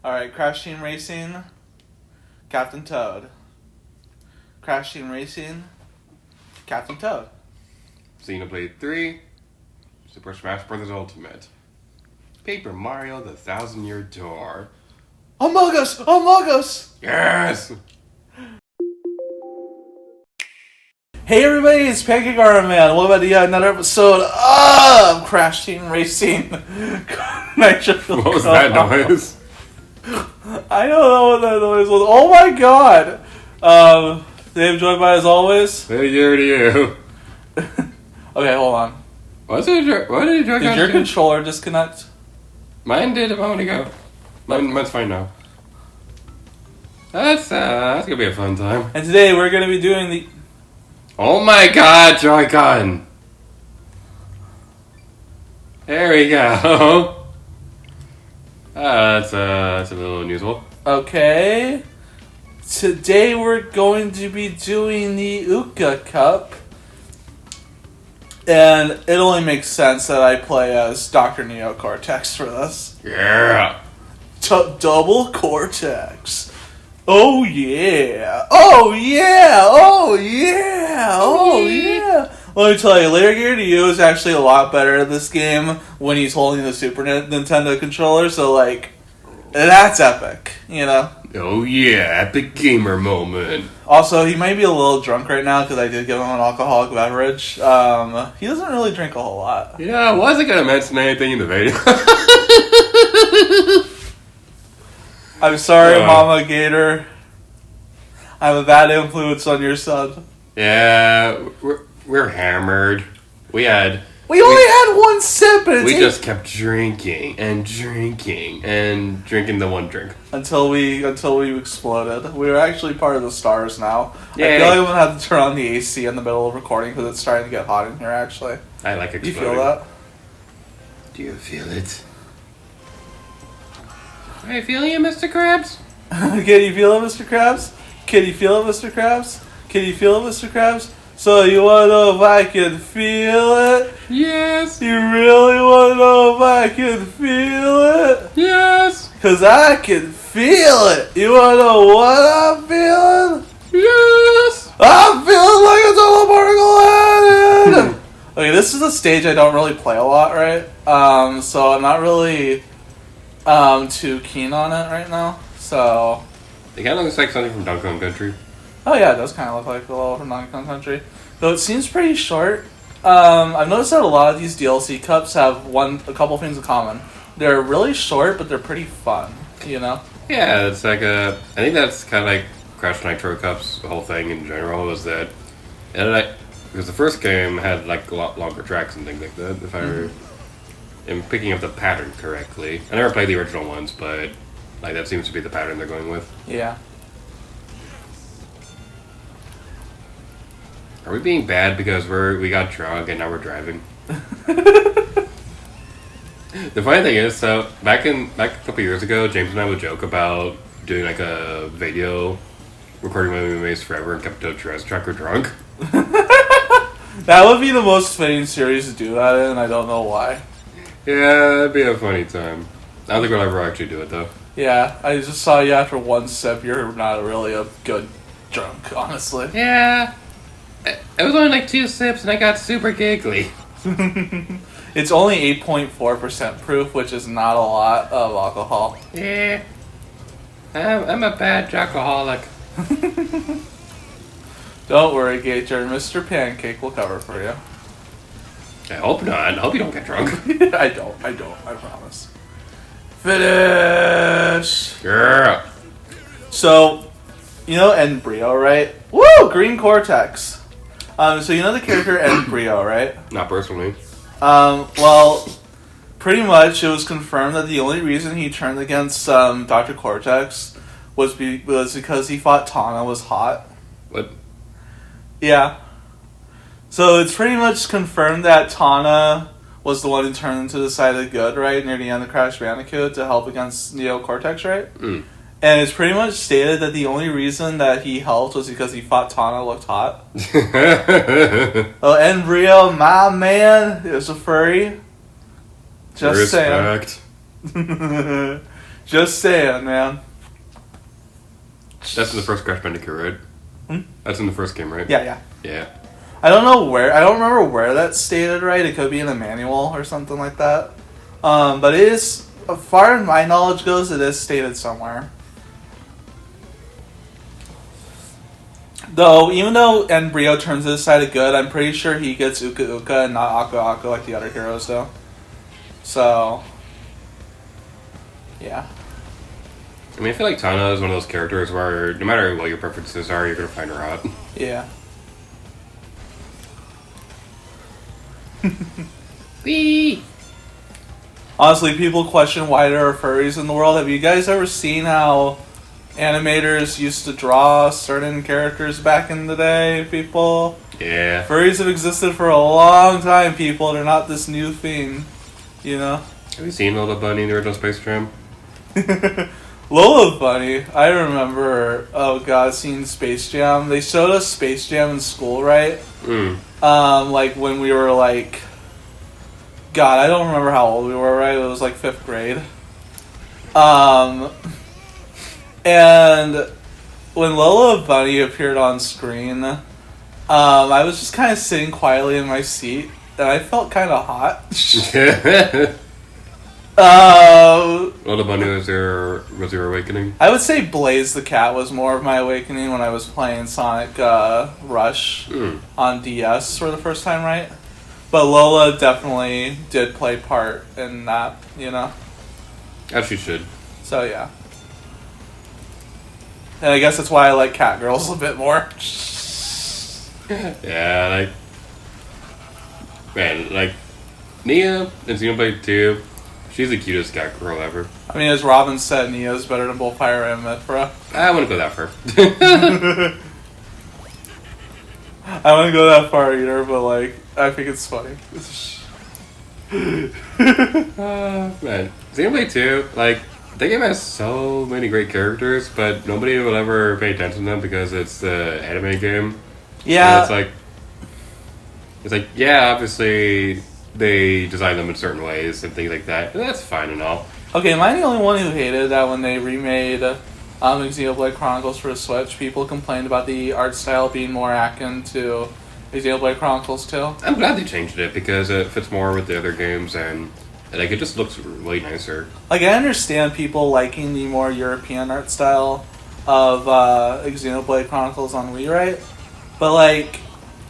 Alright, Crash Team Racing, Captain Toad. Crash Team Racing, Captain Toad. Xenoblade 3, Super Smash Bros. Ultimate. Paper Mario: The Thousand-Year Door. Among Us! Among Us! Yes! Hey everybody, it's Pancake Arm Man. Welcome to another episode of Crash Team Racing. What was that noise? I don't know what that noise was. Oh my god! Dave, joined by as always. Hey, year to you. Okay, hold on. What did you drink? Did your controller disconnect? Mine did a moment ago. Mine's fine now. That's gonna be a fun time. And today we're gonna be doing the... Oh my god, Joy-Con! There we go. That's a little unusual. Okay. Today we're going to be doing the Uka Cup. And it only makes sense that I play as Dr. Neo Cortex for this. Yeah. Double Cortex. Oh yeah. Oh yeah. Oh yeah. Oh yeah. Let me tell you, Later Gear to You is actually a lot better at this game when he's holding the Super Nintendo controller, so like, that's epic, you know? Oh yeah, epic gamer moment. Also, he might be a little drunk right now because I did give him an alcoholic beverage. He doesn't really drink a whole lot. Yeah, I wasn't gonna mention anything in the video. I'm sorry, Mama Gator. I'm a bad influence on your son. Yeah, we're hammered. We only had one sip, and we just kept drinking and drinking and drinking the one drink until we exploded. We were actually part of the stars now. Yay. I feel like I'm gonna have to turn on the AC in the middle of recording because it's starting to get hot in here. Actually, I like exploding. Do you feel that? Do you feel it? Are you feeling it, Mr. Krabs? Can you feel it, Mr. Krabs? Can you feel it, Mr. Krabs? Can you feel it, Mr. Krabs? So you wanna know if I can feel it? Yes. You really wanna know if I can feel it? Yes. Cause I can feel it. You wanna know what I'm feeling? Yes. I'm feeling like a teleporting. Okay, this is a stage I don't really play a lot, right? So I'm not really too keen on it right now. So It kind of looks like something from Donkey Kong Country. oh yeah, it does kind of look like the level from Donkey Kong Country. Though it seems pretty short. I've noticed that a lot of these DLC cups have a couple things in common. They're really short, but they're pretty fun, you know? Yeah, it's like I think that's kind of like Crash Nitro Cups, the whole thing in general, was that, because the first game had like a lot longer tracks and things like that, if I am picking up the pattern correctly. I never played the original ones, but like that seems to be the pattern they're going with. Yeah. Are we being bad because we got drunk and now we're driving? The funny thing is, so back a couple years ago, James and I would joke about doing like a video recording my movies forever and kept a Dress Tracker drunk. That would be the most fitting series to do that in, I don't know why. Yeah, that'd be a funny time. I don't think we'll ever actually do it though. Yeah, I just saw you after one sip, you're not really a good drunk, honestly. Yeah. It was only like 2 sips and I got super giggly. It's only 8.4% proof, which is not a lot of alcohol. Yeah. I'm a bad alcoholic. Don't worry, Gator. Mr. Pancake will cover for you. I hope not. I hope you don't get drunk. I don't. I promise. Finish! Girl. So, you know Embryo, right? Woo! Green Cortex. So you know the character Embryo, right? Not personally. Well, pretty much it was confirmed that the only reason he turned against Dr. Cortex was because he thought Tana was hot. What? Yeah. So it's pretty much confirmed that Tana was the one who turned into the side of good, right, near the end of Crash Bandicoot to help against Neo Cortex, right? Mm. And it's pretty much stated that the only reason that he helped was because he thought Tana looked hot. Oh, Embryo, my man, is a furry. Just Respect. saying. Just saying, man. That's in the first Crash Bandicoot, right? That's in the first game, right? Yeah. Yeah. I don't know where. I don't remember where that's stated. Right? It could be in the manual or something like that. But it is, as far as my knowledge goes, it is stated somewhere. Though, even though Embryo turns his side of good, I'm pretty sure he gets Uka Uka and not Aku Aku like the other heroes do. So, yeah. I mean, I feel like Tana is one of those characters where no matter what your preferences are, you're gonna find her out. Yeah. Whee! Honestly, people question why there are furries in the world. Have you guys ever seen how animators used to draw certain characters back in the day, people? Yeah. Furries have existed for a long time, people. They're not this new thing, you know? Have you seen Lola Bunny in the original Space Jam? Lola Bunny, I remember, oh god, seeing Space Jam. They showed us Space Jam in school, right? Like when we were like, God, I don't remember how old we were, right? It was like 5th grade. And when Lola Bunny appeared on screen, I was just kind of sitting quietly in my seat, and I felt kind of hot. Lola Bunny was your awakening? I would say Blaze the Cat was more of my awakening when I was playing Sonic Rush on DS for the first time, right? But Lola definitely did play part in that, you know? As she should. So, yeah. And I guess that's why I like cat girls a bit more. Yeah, like... Man, like... Nia in Xenoblade 2, she's the cutest cat girl ever. I mean, as Robin said, Nia's better than both Fire and Mythra. I wouldn't go that far. I wouldn't go that far either, but, like, I think it's funny. Man, Xenoblade 2, like, that game has so many great characters, but nobody will ever pay attention to them because it's the anime game. Yeah. And it's like, yeah, obviously they design them in certain ways and things like that, and that's fine and all. Okay, am I the only one who hated that when they remade Xenoblade Chronicles for the Switch? People complained about the art style being more akin to Xenoblade Chronicles 2. I'm glad they changed it because it fits more with the other games and like it just looks way nicer. Like, I understand people liking the more European art style of Xenoblade Chronicles on Wii, right? But, like,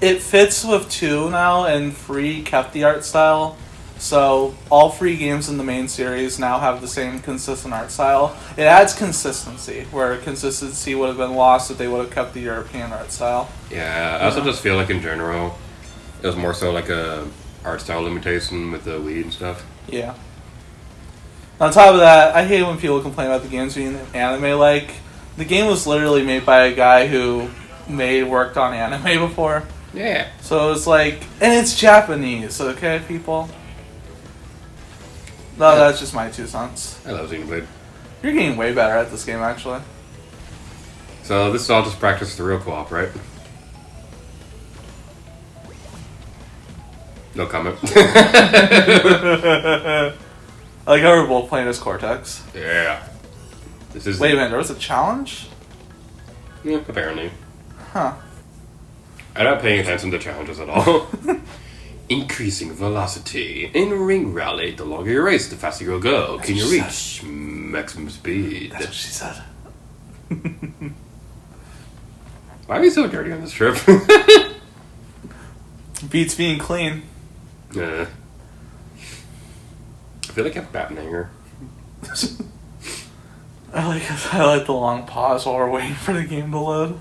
it fits with 2 now, and 3 kept the art style. So, all 3 games in the main series now have the same consistent art style. It adds consistency, where consistency would have been lost if they would have kept the European art style. Yeah, I also just feel like in general, it was more so like a art style limitation with the Wii and stuff. Yeah. On top of that, I hate when people complain about the games being anime-like. The game was literally made by a guy who worked on anime before. Yeah. So it's like, and it's Japanese, okay, people? No, that's just my 2 cents. I love Xenoblade. You're getting way better at this game, actually. So this is all just practice the real co-op, right? No comment. I like how we're both playing as Cortex. Yeah. This is. Wait a minute, there was a challenge? Yeah, apparently. Huh. I'm not paying attention to challenges at all. Increasing velocity. In ring rally, the longer you race, the faster you'll go. Can you reach maximum speed? That's what she said. Why are we so dirty on this trip? Beats being clean. I feel like I'm batting hanger. I like the long pause while we're waiting for the game to load.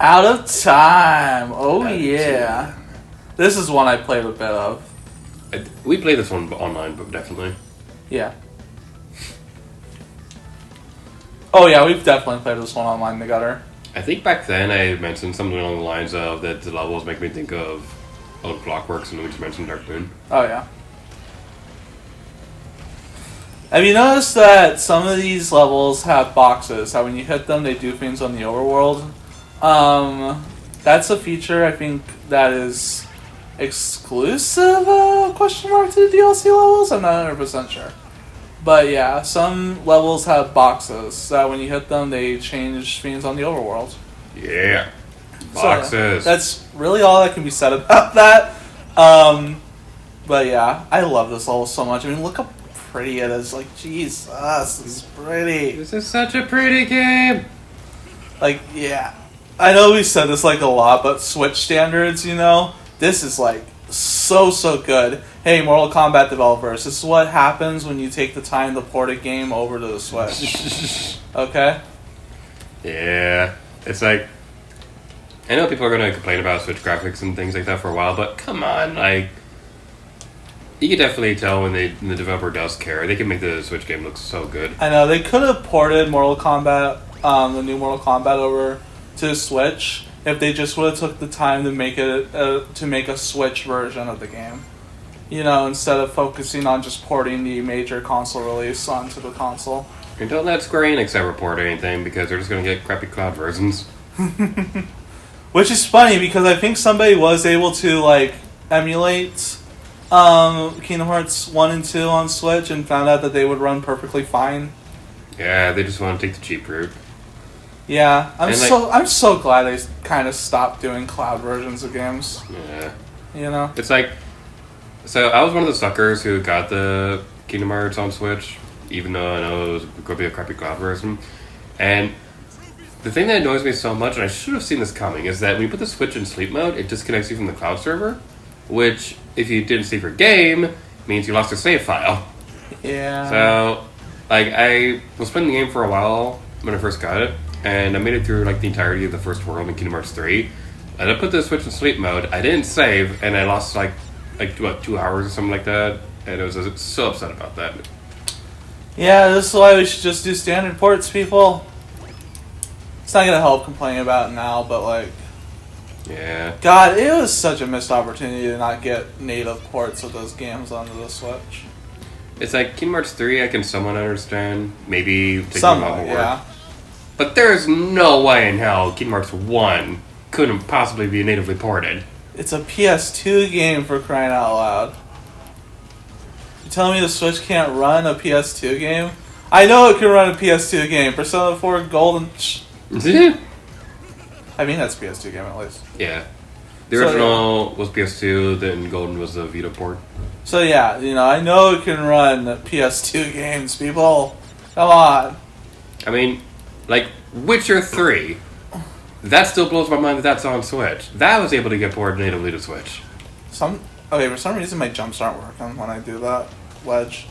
Out of time. Oh yeah. This is one I played a bit of. We play this one online, but definitely. Yeah. Oh yeah, we've definitely played this one online together. I think back then I mentioned something along the lines of that the levels make me think of Old Clockworks, and we just mentioned Dark Moon. Oh yeah. Have you noticed that some of these levels have boxes? How when you hit them, they do things on the overworld? That's a feature I think that is exclusive question mark to the DLC levels. I'm not 100% sure. But yeah, some levels have boxes that when you hit them, they change themes on the overworld. Yeah. Boxes. So, that's really all that can be said about that. But yeah, I love this level so much. I mean, look how pretty it is. Like, Jesus, this is pretty. This is such a pretty game. Like, yeah. I know we said this like a lot, but Switch standards, you know, this is like so good. Hey, Mortal Kombat developers, this is what happens when you take the time to port a game over to the Switch. Okay? Yeah. It's like, I know people are going to complain about Switch graphics and things like that for a while, but come on, like, you can definitely tell when the developer does care. They can make the Switch game look so good. I know, they could have ported Mortal Kombat, the new Mortal Kombat over to the Switch if they just would have took the time to make it to make a Switch version of the game. You know, instead of focusing on just porting the major console release onto the console. And don't let Square Enix ever port anything because they're just going to get crappy cloud versions. Which is funny because I think somebody was able to like emulate Kingdom Hearts 1 and 2 on Switch and found out that they would run perfectly fine. Yeah, they just want to take the cheap route. Yeah, I'm so glad they kind of stopped doing cloud versions of games. Yeah. You know? It's like, so I was one of the suckers who got the Kingdom Hearts on Switch, even though I know it was going to be a crappy cloud version. And the thing that annoys me so much, and I should have seen this coming, is that when you put the Switch in sleep mode, it disconnects you from the cloud server, which, if you didn't save your game, means you lost your save file. Yeah. So, like, I was playing the game for a while when I first got it, and I made it through, like, the entirety of the first world in Kingdom Hearts 3, and I put the Switch in sleep mode, I didn't save, and I lost, like 2 hours or something like that, and I was so upset about that. Yeah, this is why we should just do standard ports, people. It's not gonna help complaining about it now, but like, yeah. God, it was such a missed opportunity to not get native ports of those games onto the Switch. It's like Kingdom Hearts 3, I can somewhat understand. Maybe taking Somewhat, a lot more. yeah. But there's no way in hell Kingdom Hearts 1 couldn't possibly be natively ported. It's a PS2 game, for crying out loud. You telling me the Switch can't run a PS2 game? I know it can run a PS2 game. Persona 4 Golden... I mean, that's a PS2 game, at least. Yeah. The original was PS2, then Golden was the Vita port. So yeah, you know, I know it can run PS2 games, people. Come on. I mean, like, Witcher 3, that still blows my mind that that's on Switch. That was able to get ported natively to Switch. Okay, for some reason my jumps aren't working when I do that wedge.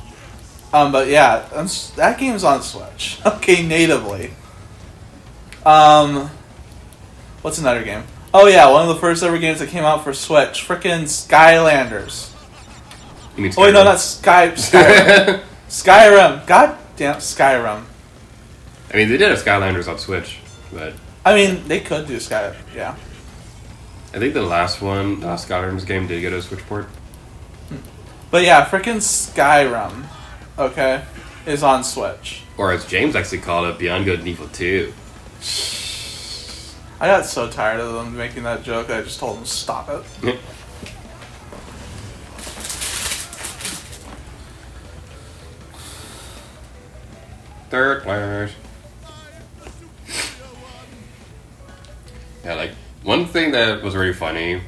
But yeah, that game's on Switch. Okay, natively. What's another game? Oh yeah, one of the first ever games that came out for Switch. Frickin' Skylanders. You mean Skyrim? Oh wait, no, not Skyrim. Skyrim. God damn, Skyrim. I mean, they did have Skylanders on Switch, but... I mean, they could do Skyrim, yeah. I think the last Skylanders game did get a Switch port. But yeah, frickin' Skyrim, okay, is on Switch. Or as James actually called it, Beyond Good and Evil 2. I got so tired of them making that joke that I just told them to stop it. Third players. Yeah, like, one thing that was really funny,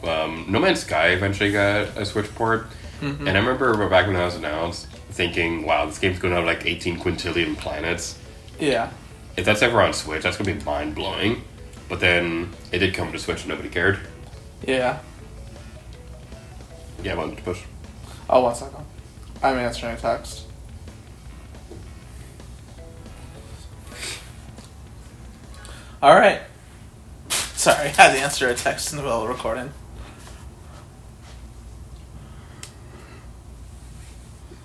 No Man's Sky eventually got a Switch port, and I remember back when that was announced, thinking, wow, this game's going to have like 18 quintillion planets. Yeah. If that's ever on Switch, that's going to be mind-blowing. But then, it did come to Switch and nobody cared. Yeah. Yeah, button to push. Oh, 1 second. I'm answering a text. Alright. Sorry, I had to answer a text in the middle of recording.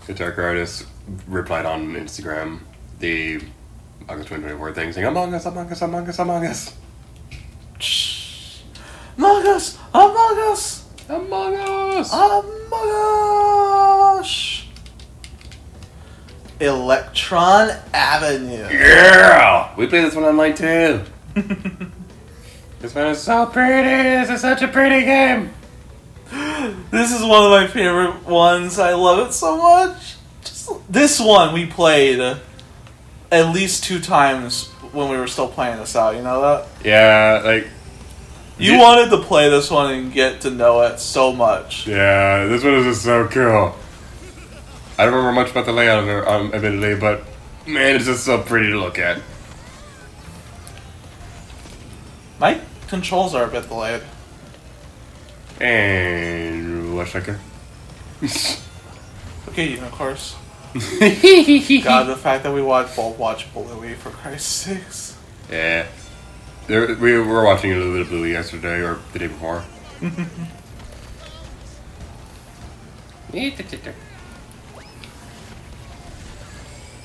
Guitar artist replied on Instagram the August 2024 thing saying, Among Us, Among Us, Among Us, Among Us. Among Us! Among Us! Among Us! Among Us! Electron Avenue. Yeah! We play this one online too. This one is so pretty. This is such a pretty game. This is one of my favorite ones. I love it so much. Just, this one we played at least 2 times when we were still playing this out. You know that? Yeah, like... You wanted to play this one and get to know it so much. Yeah, this one is just so cool. I don't remember much about the layout of it, admittedly, but man, it's just so pretty to look at. My controls are a bit delayed. And what's that? Okay, of course. God, the fact that we both watched Bluey, for Christ's sakes. Yeah. We were watching a little bit of Bluey yesterday, or the day before.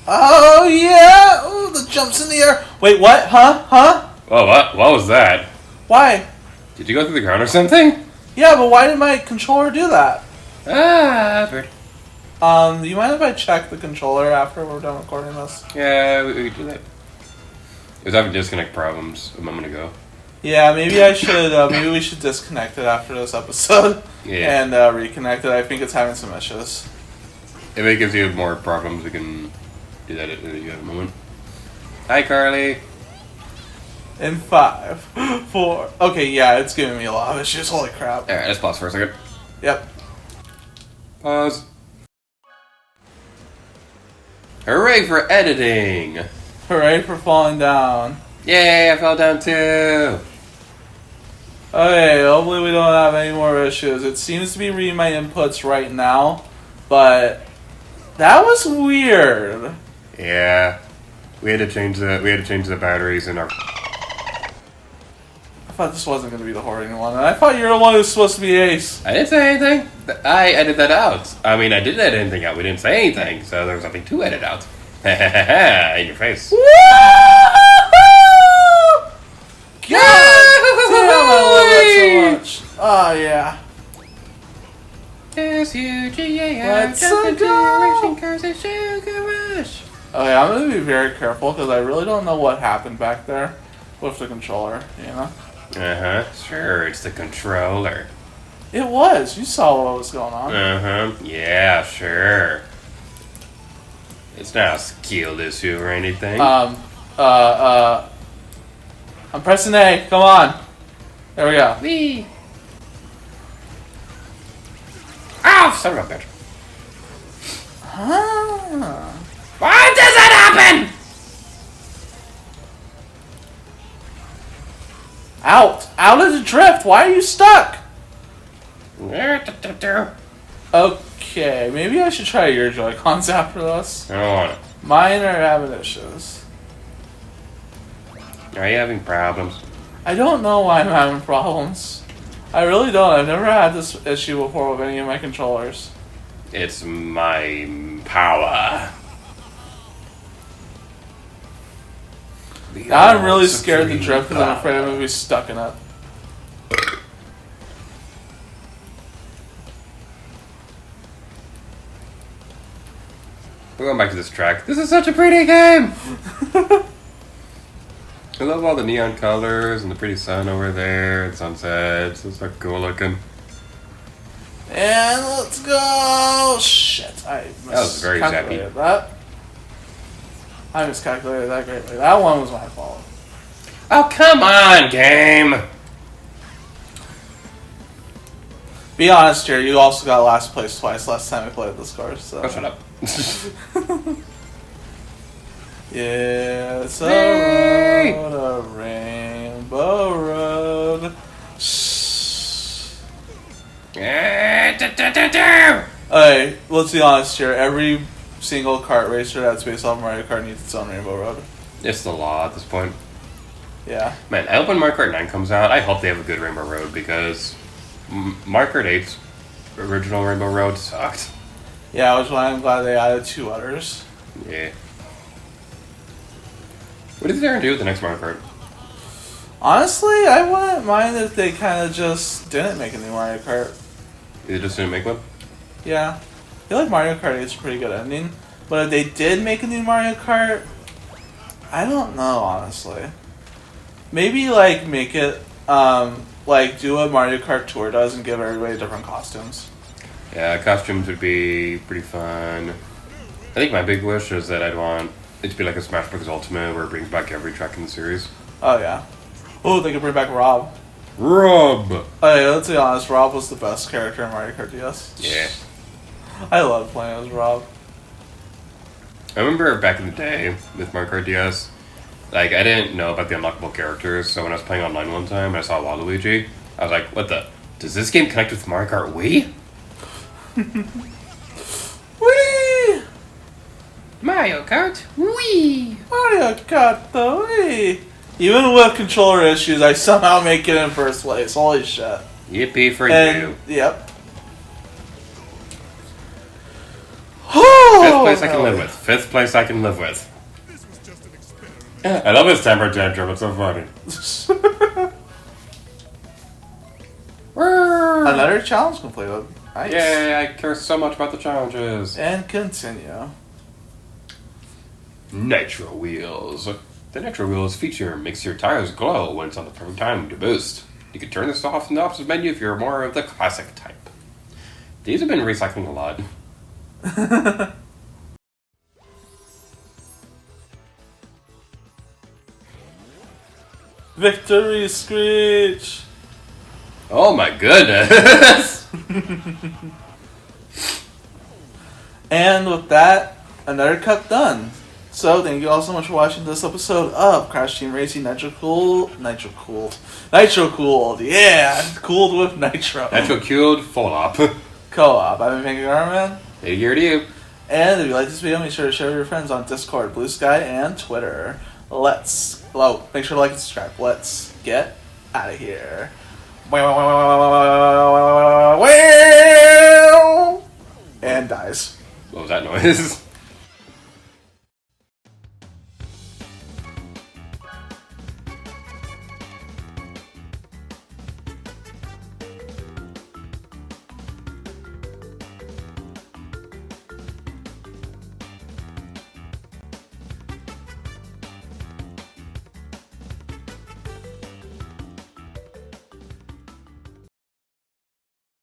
Oh, yeah! Ooh, the jumps in the air. Wait, what? Huh? Oh, what was that? Why? Did you go through the ground or something? Yeah, but why did my controller do that? Ah, that's weird. Do you mind if I check the controller after we're done recording this? Yeah, we could do that. It was having disconnect problems a moment ago. Yeah, maybe I should. Maybe we should disconnect it after this episode. Yeah. And reconnect it. I think it's having some issues. If it gives you more problems, we can do that at a moment. Hi, Carly. In 5, 4. Okay, yeah, it's giving me a lot of issues. Holy crap. Alright, let's pause for a second. Yep. Pause. Hooray for editing! Hooray for falling down. Yay, I fell down too! Okay, hopefully we don't have any more issues. It seems to be reading my inputs right now, but that was weird. Yeah. We had to change the batteries in our... I thought this wasn't going to be the horror one, and I thought you were the one who was supposed to be Ace. I didn't say anything. I edited that out. I mean, I didn't edit anything out. We didn't say anything, so there was nothing to edit out. In your face. Woo! God damn, I love that so much. Oh, yeah. Let's go! Racing cars and Sugar Rush. Okay, I'm going to be very careful, because I really don't know what happened back there with the controller, you know? Uh-huh. Sure, it's the controller. It was. You saw what was going on. Uh-huh. Yeah, sure. It's not a skill issue or anything. I'm pressing A. Come on. There we go. Wee. Ow! Son of a bitch. Huh. Why does that happen? Out. Out of the drift. Why are you stuck? Okay, maybe I should try your Joy-Cons after this. I don't want it. Mine are having issues. Are you having problems? I don't know why I'm having problems. I really don't. I've never had this issue before with any of my controllers. It's my power. Now I'm really scared to drift because I'm afraid I'm going to be stuck in it. We're going back to this track. This is such a pretty game! I love all the neon colors and the pretty sun over there and sunsets. It's so cool looking. And let's go! Shit, I was very miscalculated that. I miscalculated that greatly. That one was my fault. Oh, come on, game! Be honest here, you also got last place twice last time we played this course, so... Oh, shut up. Yeah, it's a Yay! road, a rainbow road. Alright, let's be honest here. Every single kart racer that's based off Mario Kart needs its own rainbow road. It's the law at this point. Yeah. Man, I hope when Mario Kart 9 comes out, I hope they have a good Rainbow Road because Mario Kart 8's original Rainbow Road sucked. Yeah, which one I'm glad they added 2 others. Yeah. What is there to do with the next Mario Kart? Honestly, I wouldn't mind if they kind of just didn't make a new Mario Kart. They just didn't make one? Yeah. I feel like Mario Kart 8 is a pretty good ending. But if they did make a new Mario Kart, I don't know, honestly. Maybe, like, make it, like do what Mario Kart Tour does and give everybody different costumes. Yeah, costumes would be pretty fun. I think my big wish is that I'd want it to be like a Smash Bros. Ultimate where it brings back every track in the series. Oh yeah. Oh, they could bring back Rob. Rob! Oh yeah, let's be honest, Rob was the best character in Mario Kart DS. Yeah. I loved playing as Rob. I remember back in the day with Mario Kart DS, like, I didn't know about the unlockable characters, so when I was playing online one time and I saw Waluigi, I was like, what the? Does this game connect with Mario Kart Wii? Wii! Mario Kart Wii! Mario Kart the Wii! Even with controller issues, I somehow make it in first place. Holy shit. Yippee for And, you. yep. Fifth place I can live with. Fifth place I can live with. I love his temper tantrum, it's so funny. Another challenge completed. Nice. Yay, I care so much about the challenges. And continue. Nitro Wheels. The Nitro Wheels feature makes your tires glow when it's on the perfect time to boost. You can turn this off in the opposite menu if you're more of the classic type. These have been recycling a lot. Victory Screech! Oh my goodness! And with that, another cup done. So thank you all so much for watching this episode of Crash Team Racing Nitro-Cooled. Yeah! Cooled with Nitro. Nitro-Fueled full op. Co-op. I've been Pinky Garman. Hey, here to you. And if you like this video, make sure to share with your friends on Discord, Blue Sky, and Twitter. Make sure to like and subscribe. Let's get out of here. And dies. What was that noise?